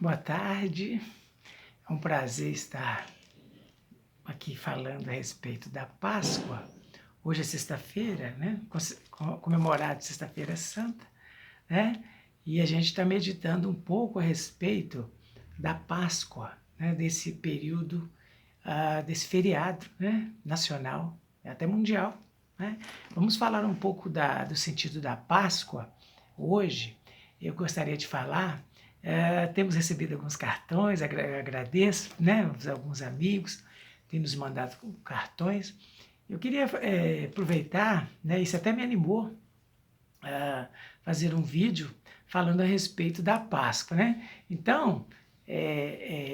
Boa tarde, é um prazer estar aqui falando a respeito da Páscoa. Hoje é sexta-feira, né? Comemorado Sexta-feira Santa, né? E a gente está meditando um pouco a respeito da Páscoa, né? Desse período, desse feriado, né? Nacional, até mundial, né? Vamos falar um pouco do sentido da Páscoa hoje. Eu gostaria de falar. Temos recebido alguns cartões, agradeço, né? Alguns amigos têm nos mandado cartões. Eu queria aproveitar, né? Isso até me animou a fazer um vídeo falando a respeito da Páscoa, né? Então,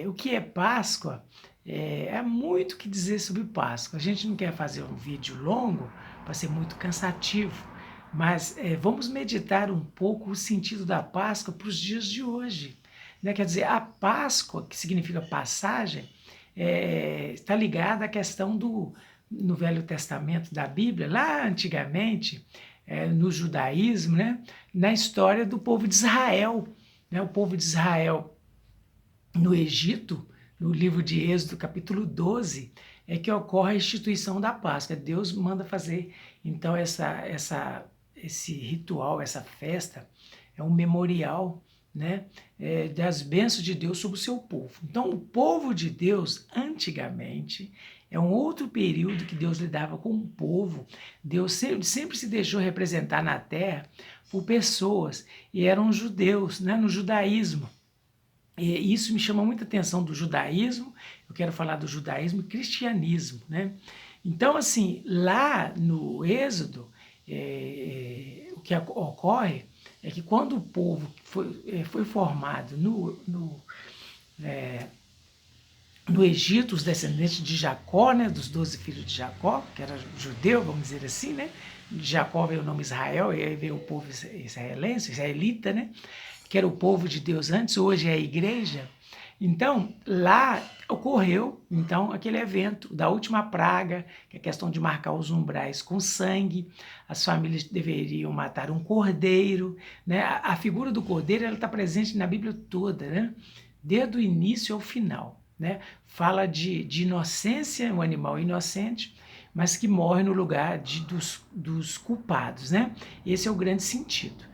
o que é Páscoa? É muito o que dizer sobre Páscoa. A gente não quer fazer um vídeo longo para ser muito cansativo, mas vamos meditar um pouco o sentido da Páscoa para os dias de hoje. Né? Quer dizer, a Páscoa, que significa passagem, está ligada à questão no Velho Testamento da Bíblia, lá antigamente, no judaísmo, né? Na história do povo de Israel. Né? O povo de Israel no Egito, no livro de Êxodo, capítulo 12, é que ocorre a instituição da Páscoa. Deus manda fazer, então, esse ritual, essa festa, é um memorial, né, das bênçãos de Deus sobre o seu povo. Então, o povo de Deus, antigamente, é um outro período que Deus lidava com o povo. Deus sempre se deixou representar na terra por pessoas, e eram judeus, né, no judaísmo. E isso me chama muita atenção do judaísmo. Eu quero falar do judaísmo e cristianismo, né? Então, assim, lá no Êxodo, o que ocorre é que quando o povo foi formado no Egito, os descendentes de Jacó, né, dos 12 filhos de Jacó, que era judeu, vamos dizer assim, né? De Jacó veio o nome Israel, e aí veio o povo israelense, israelita, né? Que era o povo de Deus antes, hoje é a igreja. Então, lá ocorreu então aquele evento da última praga, que é a questão de marcar os umbrais com sangue. As famílias deveriam matar um cordeiro, né? A figura do cordeiro está presente na Bíblia toda, né? Desde o início ao final, né? Fala de inocência, um animal inocente, mas que morre no lugar dos culpados, né? Esse é o grande sentido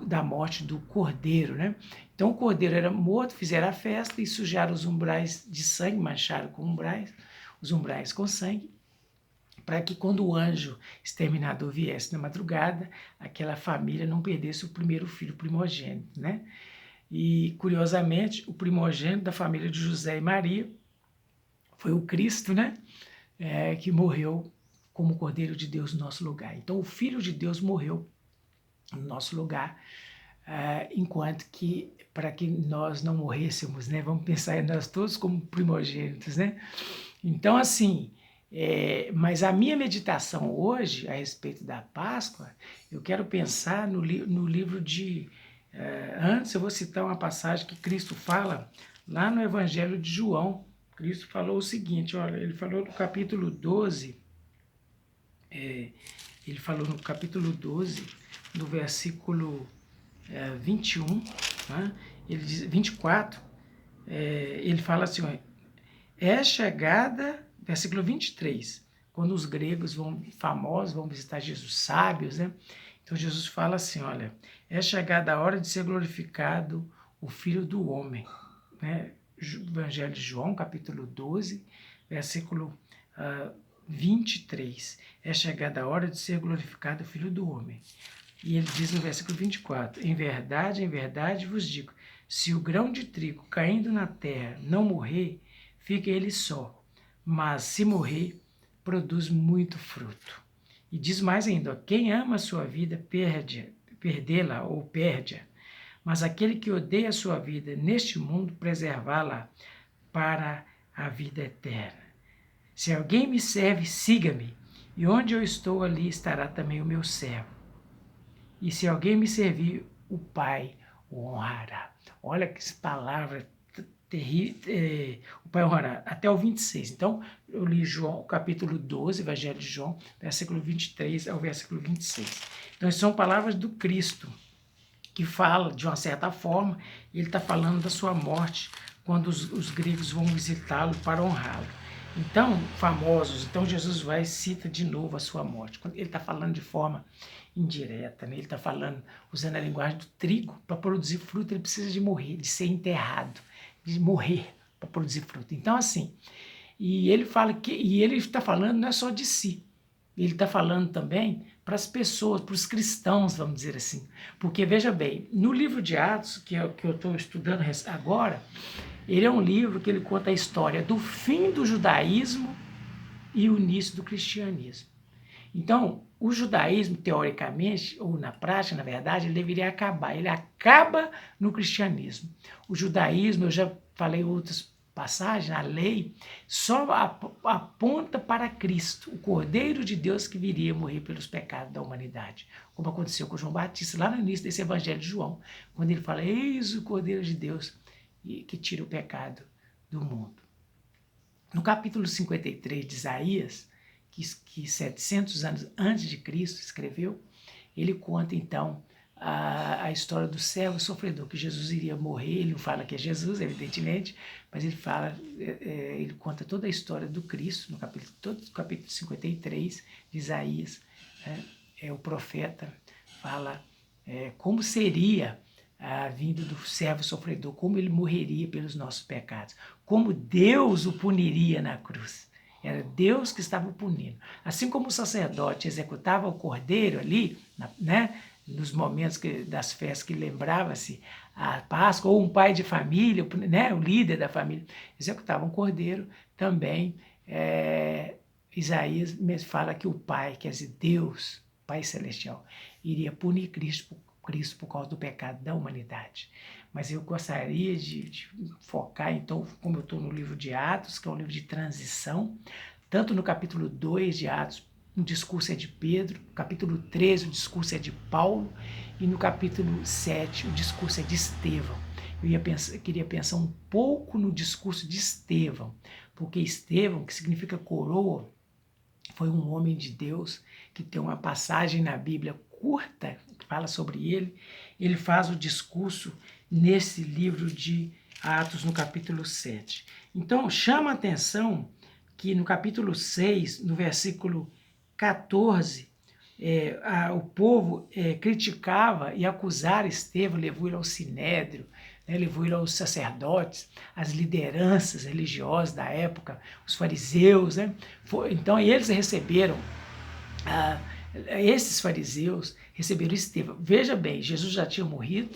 da morte do cordeiro, né? Então o cordeiro era morto, fizeram a festa e sujaram os umbrais de sangue, mancharam com os umbrais com sangue, para que quando o anjo exterminador viesse na madrugada, aquela família não perdesse o primeiro filho primogênito, né? E, curiosamente, o primogênito da família de José e Maria foi o Cristo, né? Que morreu como Cordeiro de Deus no nosso lugar. Então, o Filho de Deus morreu no nosso lugar, enquanto que, para que nós não morrêssemos, né? Vamos pensar em nós todos como primogênitos, né? Então, assim, mas a minha meditação hoje, a respeito da Páscoa, eu quero pensar no livro de... antes eu vou citar uma passagem que Cristo fala lá no Evangelho de João. Cristo falou o seguinte, olha, ele falou no capítulo 12, ele falou no capítulo 12, no versículo 21, né? Ele diz, 24, ele fala assim, ó, é chegada, versículo 23, quando os gregos famosos vão visitar Jesus, sábios, né? Então Jesus fala assim, olha, é chegada a hora de ser glorificado o Filho do Homem, né? Evangelho de João, capítulo 12, versículo 23, é chegada a hora de ser glorificado o Filho do Homem. E ele diz no versículo 24, em verdade vos digo, se o grão de trigo caindo na terra não morrer, fica ele só, mas se morrer, produz muito fruto. E diz mais ainda, quem ama a sua vida perdê-la ou perde-a, mas aquele que odeia a sua vida neste mundo, preservá-la para a vida eterna. Se alguém me serve, siga-me, e onde eu estou, ali estará também o meu servo. E se alguém me servir, o Pai o honrará. Olha que palavra terrível, o Pai honrará, até o 26. Então, eu li João, capítulo 12, Evangelho de João, versículo 23 ao versículo 26. Então, são palavras do Cristo. que fala, de uma certa forma, ele está falando da sua morte, quando os gregos vão visitá-lo para honrá-lo. Então, famosos, então Jesus vai e cita de novo a sua morte. Ele está falando de forma indireta, né? Ele está falando, usando a linguagem do trigo, para produzir fruto ele precisa de morrer, de ser enterrado, de morrer para produzir fruto. Então, assim, e ele fala que, e ele está falando não é só de si, ele está falando também para as pessoas, para os cristãos, vamos dizer assim. Porque, veja bem, no livro de Atos, que é o que eu estou estudando agora, ele é um livro que ele conta a história do fim do judaísmo e o início do cristianismo. Então, o judaísmo, teoricamente, ou na prática, na verdade, ele deveria acabar. Ele acaba no cristianismo. O judaísmo, eu já falei em outras passagens, a lei, só aponta para Cristo, o Cordeiro de Deus que viria morrer pelos pecados da humanidade. Como aconteceu com João Batista, lá no início desse evangelho de João, quando ele fala, eis o Cordeiro de Deus que tira o pecado do mundo. No capítulo 53 de Isaías, que 700 anos antes de Cristo escreveu, ele conta então a história do servo sofredor, que Jesus iria morrer. Ele não fala que é Jesus, evidentemente, mas ele fala, ele conta toda a história do Cristo, no capítulo 53 de Isaías. O profeta fala como seria a vinda do servo sofredor, como ele morreria pelos nossos pecados, como Deus o puniria na cruz. Era Deus que estava o punindo. Assim como o sacerdote executava o cordeiro ali, né, nos momentos das festas que lembrava-se a Páscoa, ou um pai de família, né, o líder da família, executava um cordeiro também. Isaías fala que o Pai, quer dizer, Deus, Pai Celestial, iria punir Cristo por causa do pecado da humanidade. Mas eu gostaria de focar, então, como eu estou no livro de Atos, que é um livro de transição, tanto no capítulo 2 de Atos, o discurso é de Pedro, no capítulo 13 o discurso é de Paulo, e no capítulo 7 o discurso é de Estevão. Eu queria pensar um pouco no discurso de Estevão, porque Estevão, que significa coroa, foi um homem de Deus que tem uma passagem na Bíblia curta, que fala sobre ele. Ele faz o discurso nesse livro de Atos, no capítulo 7. Então, chama a atenção que no capítulo 6, no versículo 14, o povo criticava e acusava Estevão, levou ele ao sinédrio, né, levou ele aos sacerdotes, as lideranças religiosas da época, os fariseus. Né? Então, eles receberam, esses fariseus receberam Estevão. Veja bem, Jesus já tinha morrido,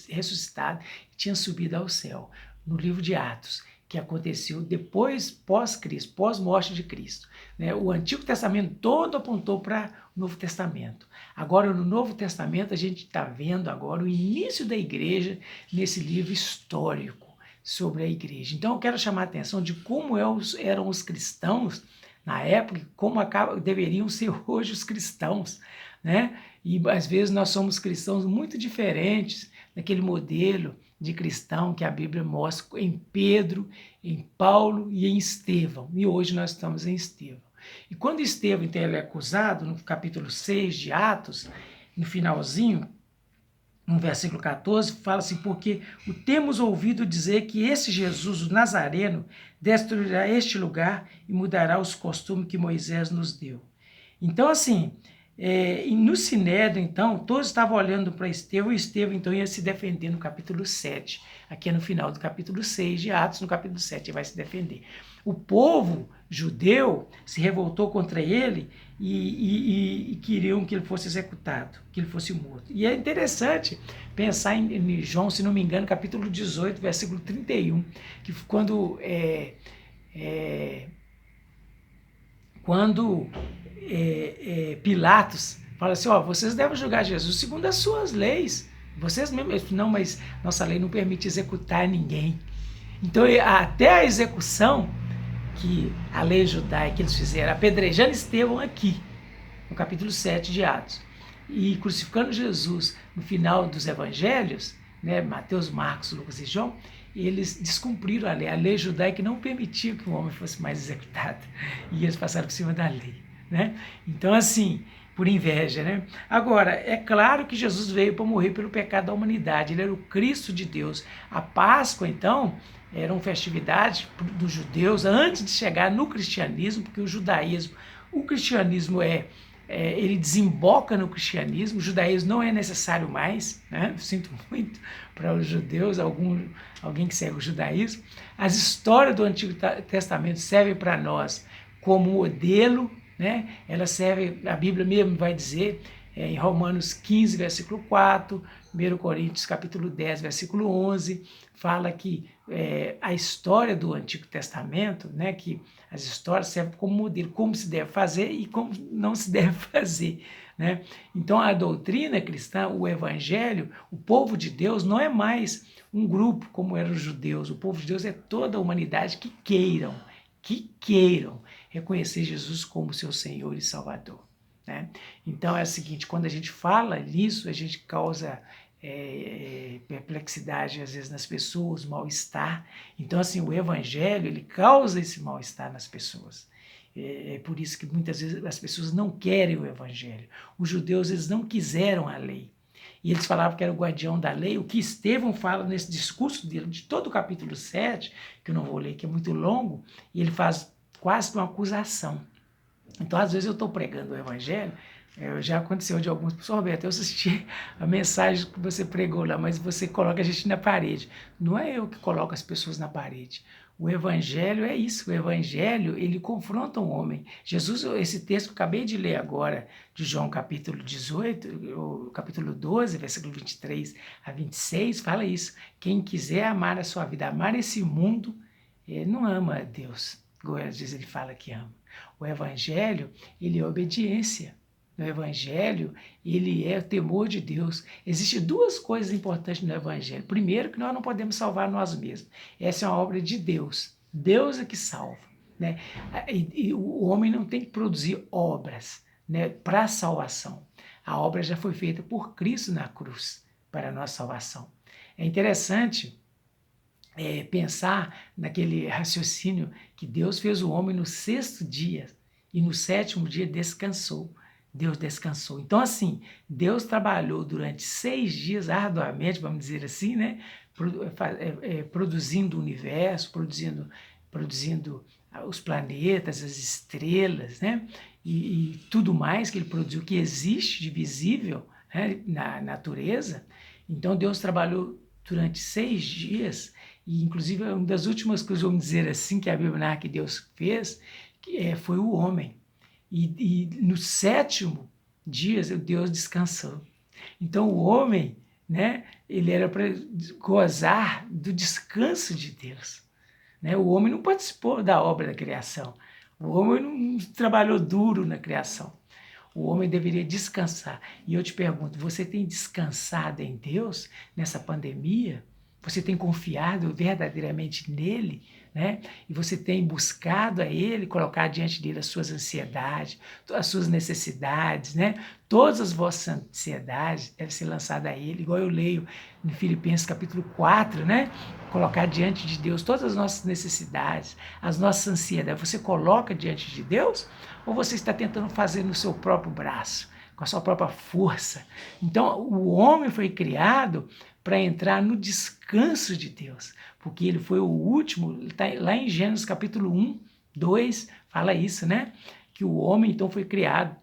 ressuscitado, e tinha subido ao céu, no livro de Atos, que aconteceu depois, pós-Cristo, pós-morte de Cristo. Né? O Antigo Testamento todo apontou para o Novo Testamento. Agora, no Novo Testamento, a gente está vendo agora o início da igreja nesse livro histórico sobre a igreja. Então, eu quero chamar a atenção de como eram os cristãos na época e como deveriam ser hoje os cristãos. Né? E, às vezes, nós somos cristãos muito diferentes daquele modelo de cristão que a Bíblia mostra em Pedro, em Paulo e em Estevão. E hoje nós estamos em Estevão. E quando Estevão então, ele é acusado, no capítulo 6 de Atos, no finalzinho, no versículo 14, fala assim, porque o temos ouvido dizer que esse Jesus, o Nazareno, destruirá este lugar e mudará os costumes que Moisés nos deu. Então, assim, no Sinédrio, então, todos estavam olhando para Estevão, e Estevão, então, ia se defender no capítulo 7. Aqui é no final do capítulo 6 de Atos, no capítulo 7, ele vai se defender. O povo judeu se revoltou contra ele e queriam que ele fosse executado, que ele fosse morto. E é interessante pensar em João, se não me engano, capítulo 18, versículo 31, que quando Pilatos fala assim, vocês devem julgar Jesus segundo as suas leis. Vocês mesmos, não, mas nossa lei não permite executar ninguém. Então, até a execução que a lei judaica que eles fizeram, apedrejando Estevão aqui, no capítulo 7 de Atos, e crucificando Jesus no final dos evangelhos, né, Mateus, Marcos, Lucas e João, eles descumpriram a lei judaica não permitia que o homem fosse mais executado, e eles passaram por cima da lei. Né? Então, assim, por inveja, né? Agora, é claro que Jesus veio para morrer pelo pecado da humanidade, ele era o Cristo de Deus. A Páscoa, então, era uma festividade dos judeus antes de chegar no cristianismo, porque o cristianismo ele desemboca no cristianismo, o judaísmo não é necessário mais, né? Sinto muito para os judeus, alguém que segue o judaísmo. As histórias do Antigo Testamento servem para nós como modelo, né? Ela serve, a Bíblia mesmo vai dizer, em Romanos 15, versículo 4, 1 Coríntios capítulo 10, versículo 11, fala que a história do Antigo Testamento, né, que as histórias servem como modelo, como se deve fazer e como não se deve fazer, né? Então a doutrina cristã, o evangelho, o povo de Deus não é mais um grupo como eram os judeus, o povo de Deus é toda a humanidade que queiram reconhecer Jesus como seu Senhor e Salvador, né? Então é o seguinte, quando a gente fala nisso, a gente causa perplexidade às vezes nas pessoas, mal-estar. Então assim, o evangelho ele causa esse mal-estar nas pessoas. É por isso que muitas vezes as pessoas não querem o evangelho. Os judeus eles não quiseram a lei. E eles falavam que era o guardião da lei. O que Estevão fala nesse discurso dele, de todo o capítulo 7, que eu não vou ler, que é muito longo, e ele faz quase uma acusação. Então, às vezes eu estou pregando o evangelho, já aconteceu de algumas pessoas, Roberto, eu assisti a mensagem que você pregou lá, mas você coloca a gente na parede. Não é eu que coloco as pessoas na parede. O evangelho é isso, o evangelho, ele confronta um homem. Jesus, esse texto que eu acabei de ler agora, de João capítulo 18, capítulo 12, versículo 23 a 26, fala isso. Quem quiser amar a sua vida, amar esse mundo, não ama a Deus, igual às vezes ele fala que ama. O evangelho, ele é obediência. No evangelho, ele é o temor de Deus. Existem duas coisas importantes no evangelho. Primeiro, que nós não podemos salvar nós mesmos. Essa é uma obra de Deus. Deus é que salva, né? E o homem não tem que produzir obras, né, para a salvação. A obra já foi feita por Cristo na cruz para a nossa salvação. É interessante pensar naquele raciocínio que Deus fez o homem no 6º dia e no 7º dia descansou. Deus descansou. Então, assim, Deus trabalhou durante 6 dias arduamente, vamos dizer assim, né? Produzindo o universo, produzindo os planetas, as estrelas, né? E tudo mais que ele produziu, que existe de visível, né, na natureza. Então, Deus trabalhou durante 6 dias, e inclusive uma das últimas coisas, vamos dizer assim, que a Bíblia narra que Deus fez, foi o homem. E no 7º dia, Deus descansou. Então o homem, né, ele era para gozar do descanso de Deus, né? O homem não participou da obra da criação. O homem não trabalhou duro na criação. O homem deveria descansar. E eu te pergunto, você tem descansado em Deus nessa pandemia? Você tem confiado verdadeiramente nele, né? E você tem buscado a ele, colocar diante dele as suas ansiedades, as suas necessidades, né? Todas as vossas ansiedades devem ser lançadas a ele, igual eu leio em Filipenses capítulo 4, né? Colocar diante de Deus todas as nossas necessidades, as nossas ansiedades. Você coloca diante de Deus ou você está tentando fazer no seu próprio braço, com a sua própria força? Então, o homem foi criado para entrar no descanso de Deus, porque ele foi o último, tá lá em Gênesis capítulo 1, 2, fala isso, né? Que o homem então foi criado.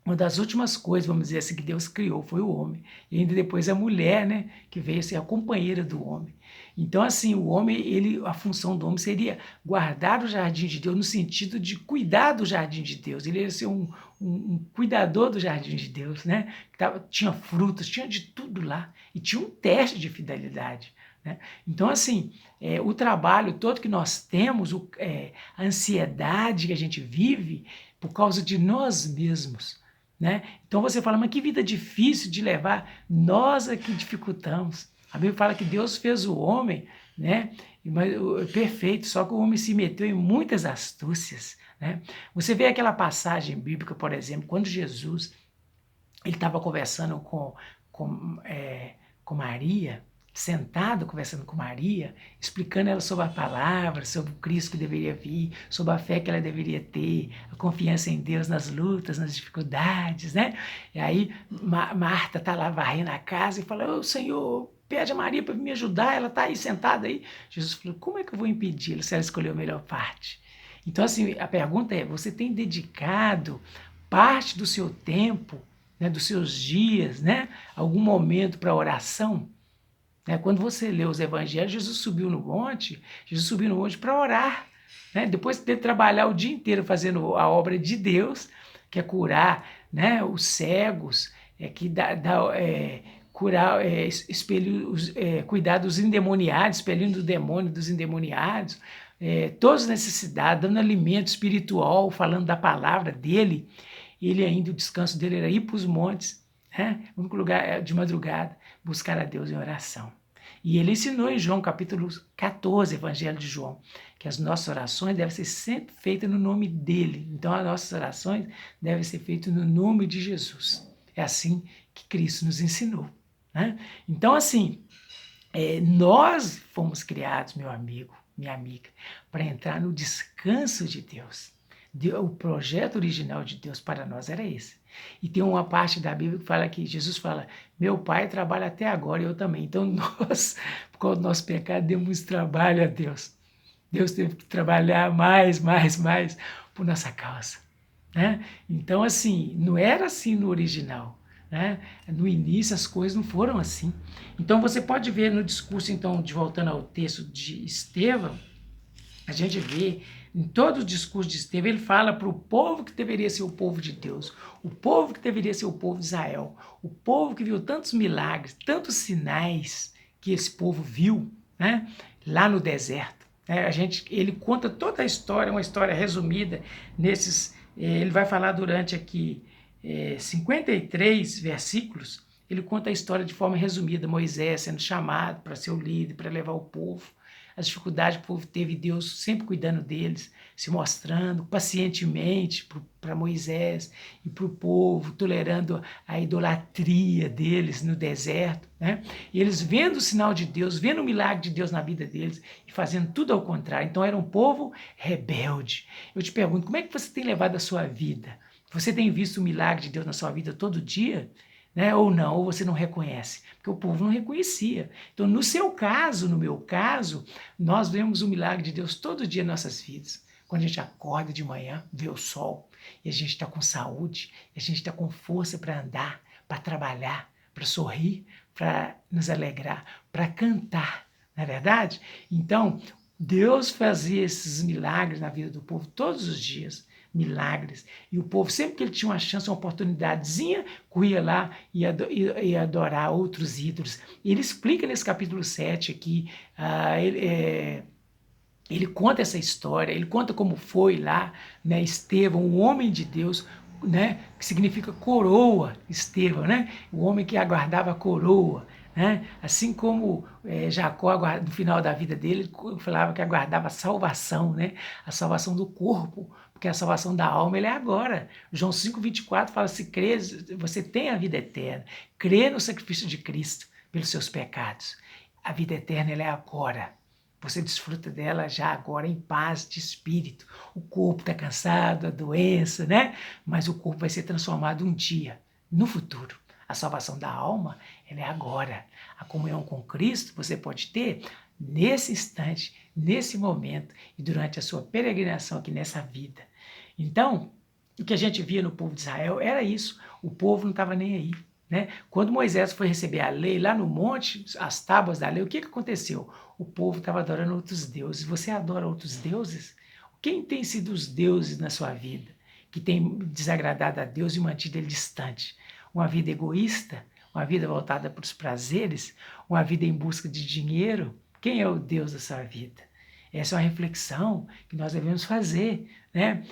Uma das últimas coisas, vamos dizer assim, que Deus criou foi o homem. E ainda depois a mulher, né, que veio ser a companheira do homem. Então, assim, o homem, a função do homem seria guardar o jardim de Deus no sentido de cuidar do jardim de Deus. Ele ia ser um cuidador do jardim de Deus, né? Tinha frutas, tinha de tudo lá. E tinha um teste de fidelidade, né? Então, assim, o trabalho todo que nós temos, a ansiedade que a gente vive por causa de nós mesmos, né? Então você fala, mas que vida difícil de levar, nós é que dificultamos. A Bíblia fala que Deus fez o homem, né, perfeito, só que o homem se meteu em muitas astúcias, né? Você vê aquela passagem bíblica, por exemplo, quando Jesus ele estava conversando com Maria, sentado conversando com Maria, explicando ela sobre a palavra, sobre o Cristo que deveria vir, sobre a fé que ela deveria ter, a confiança em Deus nas lutas, nas dificuldades, né? E aí Marta está lá varrendo a casa e fala: "Ô Senhor, pede a Maria para me ajudar, ela está aí sentada aí." Jesus falou: "Como é que eu vou impedi-la se ela escolheu a melhor parte?" Então, assim, a pergunta é: você tem dedicado parte do seu tempo, né, dos seus dias, né, algum momento para oração? Quando você lê os evangelhos, Jesus subiu no monte para orar. Né? Depois de trabalhar o dia inteiro fazendo a obra de Deus, que é curar, né, os cegos, curar, cuidar dos endemoniados, expelindo o demônio dos endemoniados, todas as necessidades, dando alimento espiritual, falando da palavra dele. Ele ainda, o descanso dele era ir para os montes, né? O único lugar de madrugada, buscar a Deus em oração. E ele ensinou em João capítulo 14, Evangelho de João, que as nossas orações devem ser sempre feitas no nome dele. Então as nossas orações devem ser feitas no nome de Jesus. É assim que Cristo nos ensinou. Né? Então, assim, nós fomos criados, meu amigo, minha amiga, para entrar no descanso de Deus. O projeto original de Deus para nós era esse. E tem uma parte da Bíblia que fala que Jesus fala: "Meu Pai trabalha até agora e eu também." Então nós, por causa do nosso pecado, demos trabalho a Deus. Deus teve que trabalhar mais por nossa causa. Né? Então, assim, não era assim no original. Né? No início as coisas não foram assim. Então você pode ver no discurso, então, de voltando ao texto de Estevão, a gente vê em todo o discurso de Estevão, ele fala para o povo que deveria ser o povo de Deus, o povo que deveria ser o povo de Israel, o povo que viu tantos milagres, tantos sinais que esse povo viu, né, lá no deserto. Ele conta toda a história, uma história resumida nesses. Ele vai falar durante aqui 53 versículos. Ele conta a história de forma resumida, Moisés sendo chamado para ser o líder, para levar o povo, as dificuldades que o povo teve, Deus sempre cuidando deles, se mostrando pacientemente para Moisés e para o povo, tolerando a idolatria deles no deserto, né? E eles vendo o sinal de Deus, vendo o milagre de Deus na vida deles e fazendo tudo ao contrário. Então era um povo rebelde. Eu te pergunto, como é que você tem levado a sua vida? Você tem visto o milagre de Deus na sua vida todo dia? Né? Ou não, ou você não reconhece, porque o povo não reconhecia. Então, no seu caso, no meu caso, nós vemos o milagre de Deus todo dia em nossas vidas. Quando a gente acorda de manhã, vê o sol, e a gente está com saúde, e a gente está com força para andar, para trabalhar, para sorrir, para nos alegrar, para cantar, não é verdade? Então, Deus fazia esses milagres na vida do povo todos os dias, milagres. E o povo, sempre que ele tinha uma chance, uma oportunidadezinha, corria lá e adorar outros ídolos. E ele explica nesse capítulo 7 aqui, ele conta essa história, ele conta como foi lá, né, Estevão, um homem de Deus, né, que significa coroa, Estevão, né, o homem que aguardava a coroa. Né? Assim como Jacó, no final da vida dele, falava que aguardava a salvação, né? A salvação do corpo, porque a salvação da alma ele é agora. João 5,24 fala: se crê, você tem a vida eterna. Crê no sacrifício de Cristo pelos seus pecados. A vida eterna ela é agora. Você desfruta dela já agora em paz de espírito. O corpo está cansado, a doença, né? Mas o corpo vai ser transformado um dia, no futuro. A salvação da alma, ela é agora. A comunhão com Cristo você pode ter nesse instante, nesse momento e durante a sua peregrinação aqui nessa vida. Então, o que a gente via no povo de Israel era isso. O povo não estava nem aí. Né? Quando Moisés foi receber a lei lá no monte, as tábuas da lei, o que aconteceu? O povo estava adorando outros deuses. Você adora outros deuses? Quem tem sido os deuses na sua vida? Que tem desagradado a Deus e mantido ele distante? Uma vida egoísta, uma vida voltada para os prazeres, uma vida em busca de dinheiro. Quem é o Deus da sua vida? Essa é uma reflexão que nós devemos fazer. Né?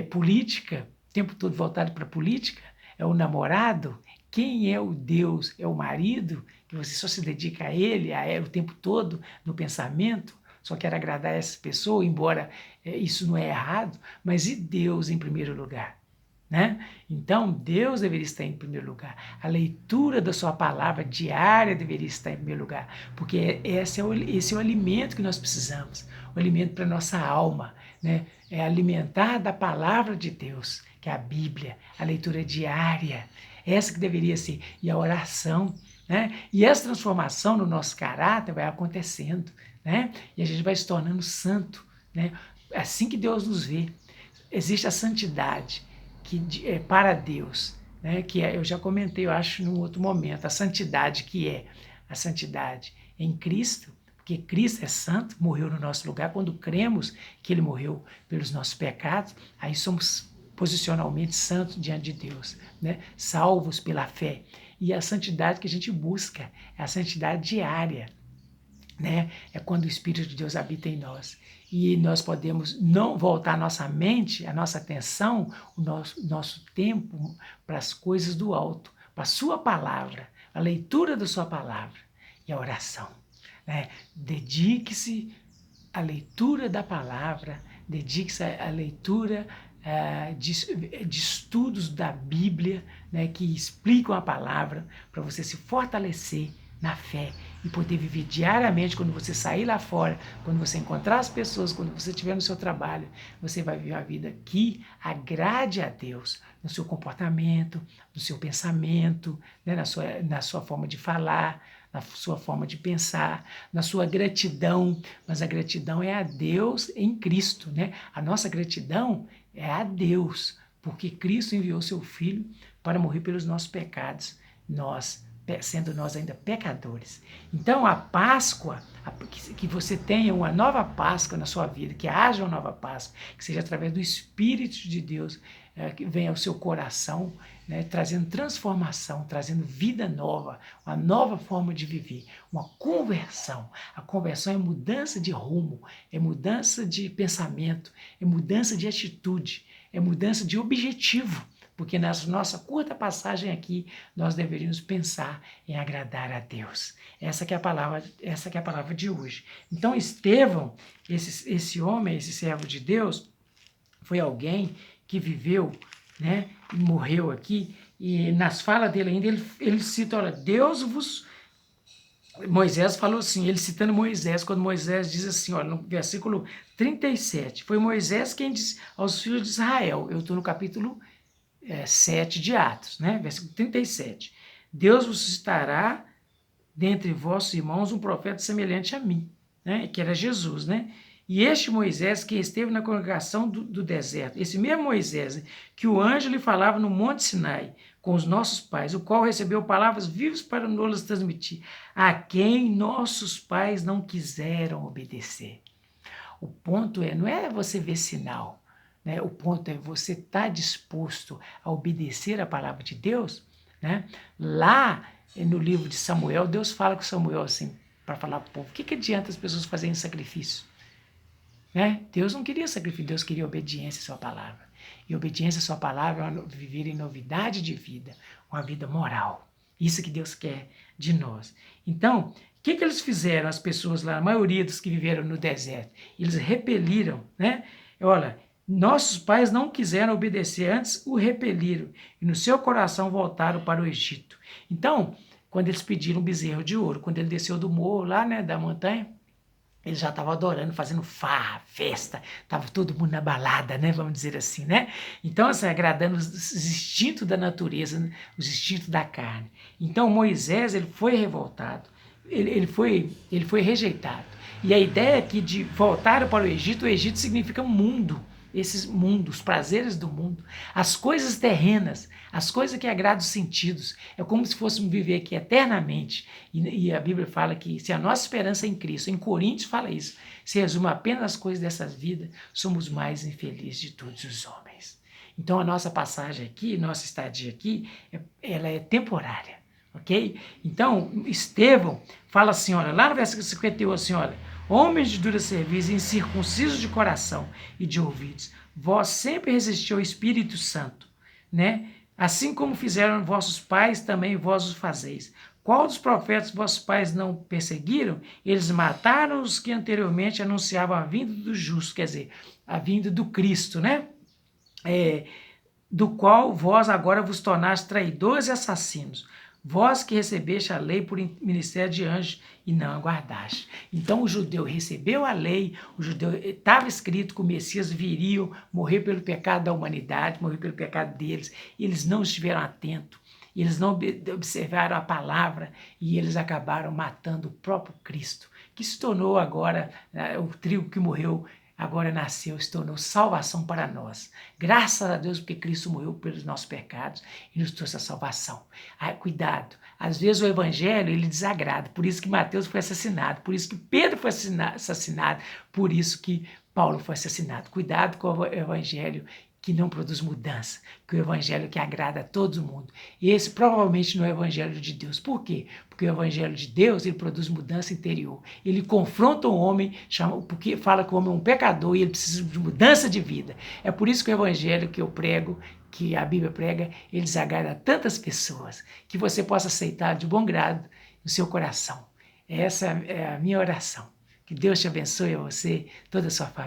Política, o tempo todo voltado para a política, é o namorado. Quem é o Deus? É o marido, que você só se dedica a ele o tempo todo no pensamento, só quer agradar essa pessoa, embora isso não é errado, mas e Deus em primeiro lugar? né? Então, Deus deveria estar em primeiro lugar. A leitura da sua palavra diária deveria estar em primeiro lugar, porque esse é o alimento que nós precisamos, o alimento para a nossa alma, né? É alimentar da palavra de Deus, que é a Bíblia, a leitura diária, essa que deveria ser, e a oração, né? E essa transformação no nosso caráter vai acontecendo, né? E a gente vai se tornando santo, né? Assim que Deus nos vê. Existe a santidade que é para Deus, né? Que eu já comentei, eu acho, num outro momento, a santidade que é a santidade em Cristo, porque Cristo é santo, morreu no nosso lugar. Quando cremos que Ele morreu pelos nossos pecados, aí somos posicionalmente santos diante de Deus, né? Salvos pela fé. E a santidade que a gente busca é a santidade diária, né? É quando o Espírito de Deus habita em nós. E nós podemos não voltar a nossa mente, a nossa atenção, o nosso tempo para as coisas do alto, para a sua palavra, a leitura da sua palavra e a oração, né? Dedique-se à leitura da palavra, dedique-se à leitura de estudos da Bíblia, né, que explicam a palavra, para você se fortalecer na fé e poder viver diariamente. Quando você sair lá fora, quando você encontrar as pessoas, quando você estiver no seu trabalho, você vai viver uma vida que agrade a Deus no seu comportamento, no seu pensamento, né, na sua forma de falar, na sua forma de pensar, na sua gratidão. Mas a gratidão é a Deus em Cristo, né? A nossa gratidão é a Deus, porque Cristo enviou seu Filho para morrer pelos nossos pecados, sendo nós ainda pecadores. Então a Páscoa, que você tenha uma nova Páscoa na sua vida, que haja uma nova Páscoa, que seja através do Espírito de Deus, que venha ao seu coração, né, trazendo transformação, trazendo vida nova, uma nova forma de viver, uma conversão. A conversão é mudança de rumo, é mudança de pensamento, é mudança de atitude, é mudança de objetivo. Porque na nossa curta passagem aqui, nós deveríamos pensar em agradar a Deus. Essa que é a palavra de hoje. Então, Estevão, esse homem, esse servo de Deus, foi alguém que viveu, né, e morreu aqui, e nas falas dele ainda, ele cita, olha, Moisés falou assim, ele citando Moisés, quando Moisés diz assim, olha, no versículo 37, foi Moisés quem disse aos filhos de Israel, eu estou no capítulo 7 de Atos, né? Versículo 37. Deus vos suscitará dentre vossos irmãos um profeta semelhante a mim, né? Que era Jesus, né? E este Moisés que esteve na congregação do deserto, esse mesmo Moisés, que o anjo lhe falava no Monte Sinai, com os nossos pais, o qual recebeu palavras vivas para nos transmitir, a quem nossos pais não quiseram obedecer. O ponto não é você ver sinal, né? O ponto é você estar disposto a obedecer a palavra de Deus, né? Lá no livro de Samuel, Deus fala com Samuel assim, para falar para o povo, o que adianta as pessoas fazerem sacrifício? Né? Deus não queria sacrifício, Deus queria obediência à sua palavra. E obediência à sua palavra é viver em novidade de vida, uma vida moral. Isso que Deus quer de nós. Então, o que eles fizeram, as pessoas lá, a maioria dos que viveram no deserto? Eles repeliram, né? Olha, nossos pais não quiseram obedecer, antes o repeliram, e no seu coração voltaram para o Egito. Então, quando eles pediram um bezerro de ouro, quando ele desceu do morro lá, né, da montanha, eles já estavam adorando, fazendo farra, festa, estava todo mundo na balada, né? Vamos dizer assim, né? Então, assim, agradando os instintos da natureza, os instintos da carne. Então, Moisés, ele foi revoltado, ele foi rejeitado. E a ideia aqui de voltar para o Egito significa mundo, esses mundos, os prazeres do mundo, as coisas terrenas, as coisas que agradam os sentidos. É como se fôssemos viver aqui eternamente. E a Bíblia fala que se a nossa esperança é em Cristo, em Coríntios fala isso, se resume apenas as coisas dessa vida, somos mais infelizes de todos os homens. Então a nossa passagem aqui, nossa estadia aqui, ela é temporária, ok? Então Estevão fala assim, olha, lá no versículo 51, assim, olha, homens de dura cerviz, incircuncisos de coração e de ouvidos, vós sempre resistiu ao Espírito Santo, né? Assim como fizeram vossos pais, também vós os fazeis. Qual dos profetas vossos pais não perseguiram? Eles mataram os que anteriormente anunciavam a vinda do justo, quer dizer, a vinda do Cristo, né? do qual vós agora vos tornaste traidores e assassinos, vós que recebeste a lei por ministério de anjos e não aguardaste. Então o judeu recebeu a lei, o judeu estava escrito que o Messias viria morrer pelo pecado da humanidade, morrer pelo pecado deles, eles não estiveram atentos, eles não observaram a palavra e eles acabaram matando o próprio Cristo, que se tornou agora, o trigo que morreu, agora nasceu, se tornou salvação para nós. Graças a Deus, porque Cristo morreu pelos nossos pecados e nos trouxe a salvação. Cuidado, às vezes o evangelho ele desagrada, por isso que Mateus foi assassinado, por isso que Pedro foi assassinado, por isso que Paulo foi assassinado. Cuidado com o evangelho que não produz mudança, que o evangelho que agrada a todo mundo. E esse provavelmente não é o evangelho de Deus. Por quê? Porque o evangelho de Deus, ele produz mudança interior. Ele confronta o homem, porque fala que o homem é um pecador e ele precisa de mudança de vida. É por isso que o evangelho que eu prego, que a Bíblia prega, ele desagrada a tantas pessoas, que você possa aceitar de bom grado no seu coração. Essa é a minha oração. Que Deus te abençoe a você, toda a sua família.